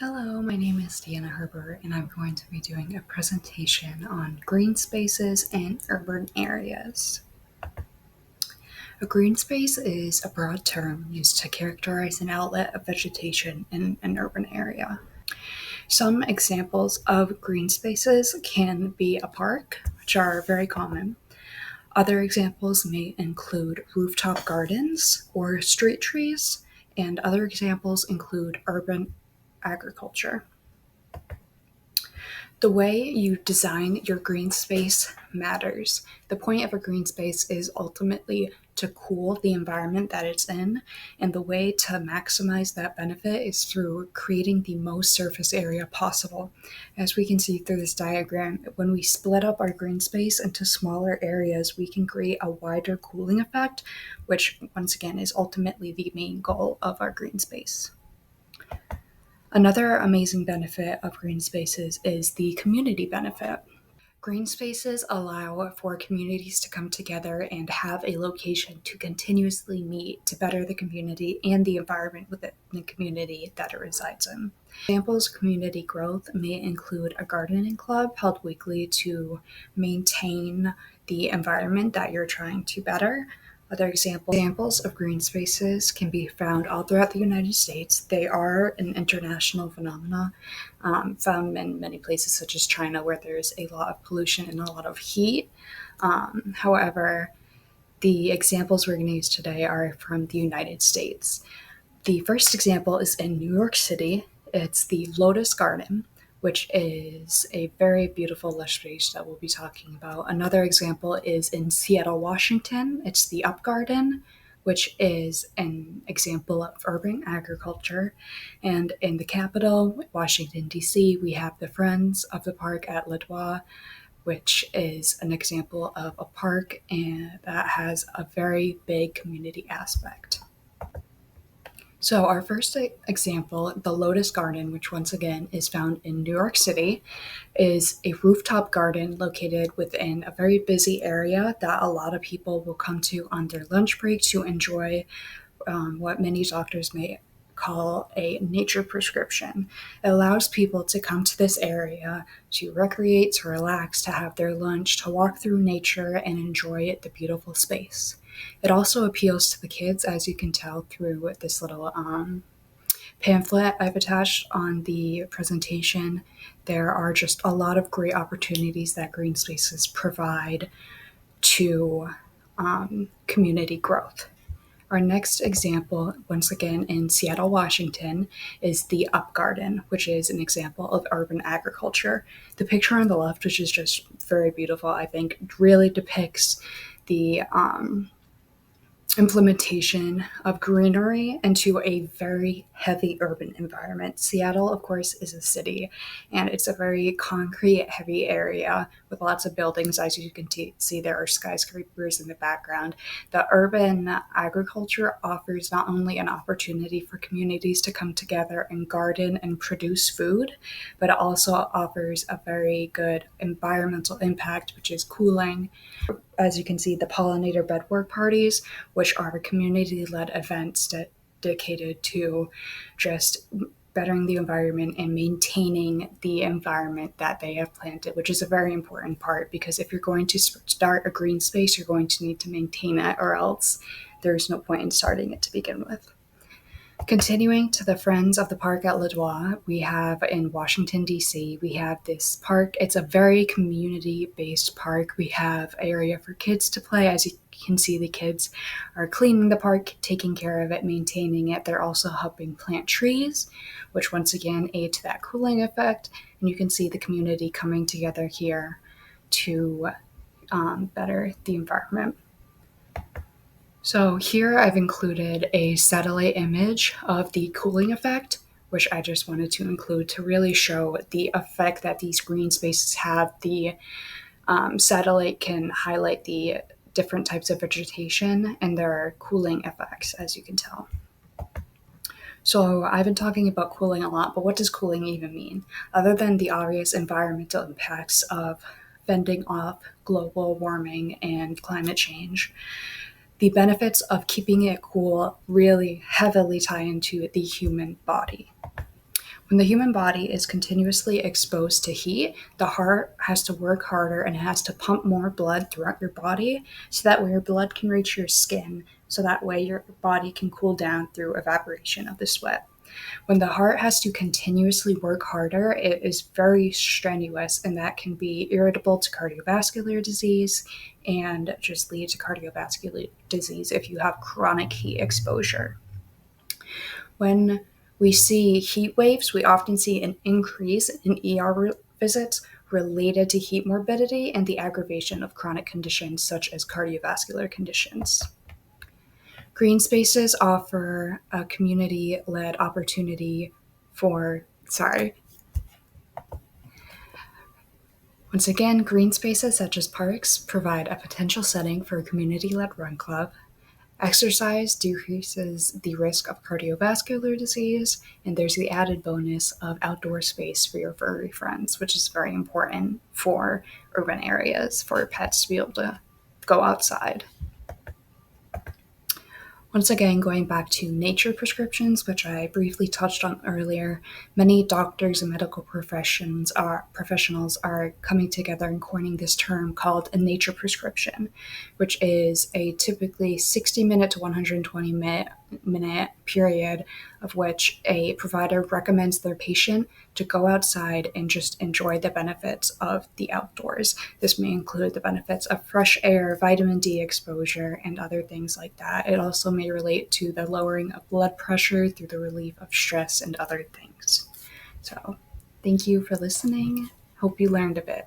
Hello, my name is Deanna Herbert, and I'm going to be doing a presentation on green spaces and urban areas. A green space is a broad term used to characterize an outlet of vegetation in an urban area. Some examples of green spaces can be a park, which are very common. Other examples may include rooftop gardens or street trees, and other examples include urban agriculture. The way you design your green space matters. The point of a green space is ultimately to cool the environment that it's in, and the way to maximize that benefit is through creating the most surface area possible. As we can see through this diagram, when we split up our green space into smaller areas, we can create a wider cooling effect, which once again is ultimately the main goal of our green space. Another amazing benefit of green spaces is the community benefit. Green spaces allow for communities to come together and have a location to continuously meet to better the community and the environment within the community that it resides in. Examples of community growth may include a gardening club held weekly to maintain the environment that you're trying to better. Other examples of green spaces can be found all throughout the United States. They are an international phenomenon found in many places, such as China, where there's a lot of pollution and a lot of heat. However, the examples we're going to use today are from the United States. The first example is in New York City. It's the Lotus Garden, which is a very beautiful lush space that we'll be talking about. Another example is in Seattle, Washington. It's the Up Garden, which is an example of urban agriculture. And in the capital, Washington, D.C., we have the Friends of the Park at Les Deux, which is an example of a park and that has a very big community aspect. So our first example, the Lotus Garden, which once again is found in New York City, is a rooftop garden located within a very busy area that a lot of people will come to on their lunch break to enjoy what many doctors may call a nature prescription. It allows people to come to this area to recreate, to relax, to have their lunch, to walk through nature and enjoy the beautiful space. It also appeals to the kids, as you can tell through this little pamphlet I've attached on the presentation. There are just a lot of great opportunities that green spaces provide to community growth. Our next example, once again in Seattle, Washington, is the Up Garden, which is an example of urban agriculture. The picture on the left, which is just very beautiful, I think really depicts the implementation of greenery into a very heavy urban environment. Seattle, of course, is a city, and it's a very concrete heavy area with lots of buildings. As you can see, there are skyscrapers in the background. The urban agriculture offers not only an opportunity for communities to come together and garden and produce food, but it also offers a very good environmental impact, which is cooling. As you can see, the pollinator bedwork parties, which are community-led events dedicated to just bettering the environment and maintaining the environment that they have planted, which is a very important part, because if you're going to start a green space, you're going to need to maintain it, or else there's no point in starting it to begin with. Continuing to the Friends of the Park at Les Deux, we have in Washington, D.C., we have this park. It's a very community-based park. We have an area for kids to play. As you can see, the kids are cleaning the park, taking care of it, maintaining it. They're also helping plant trees, which once again aid to that cooling effect. And you can see the community coming together here to better the environment. So here I've included a satellite image of the cooling effect, which I just wanted to include to really show the effect that these green spaces have. The satellite can highlight the different types of vegetation and their cooling effects, as you can tell. So I've been talking about cooling a lot, but what does cooling even mean? Other than the obvious environmental impacts of fending off global warming and climate change, the benefits of keeping it cool really heavily tie into the human body. When the human body is continuously exposed to heat, the heart has to work harder and it has to pump more blood throughout your body so that way your blood can reach your skin, so that way your body can cool down through evaporation of the sweat. When the heart has to continuously work harder, it is very strenuous, and that can be irritable to cardiovascular disease and just lead to cardiovascular disease if you have chronic heat exposure. When we see heat waves, we often see an increase in ER visits related to heat morbidity and the aggravation of chronic conditions such as cardiovascular conditions. Green spaces offer a community led opportunity for, sorry, once again, green spaces such as parks provide a potential setting for a community led run club. Exercise decreases the risk of cardiovascular disease, and there's the added bonus of outdoor space for your furry friends, which is very important for urban areas for pets to be able to go outside. Once again, going back to nature prescriptions, which I briefly touched on earlier, many doctors and medical professionals are coming together and coining this term called a nature prescription, which is a typically 60-minute to 120-minute period of which a provider recommends their patient to go outside and just enjoy the benefits of the outdoors. This may include the benefits of fresh air, vitamin D exposure, and other things like that. It also may relate to the lowering of blood pressure through the relief of stress and other things. So, thank you for listening. Hope you learned a bit.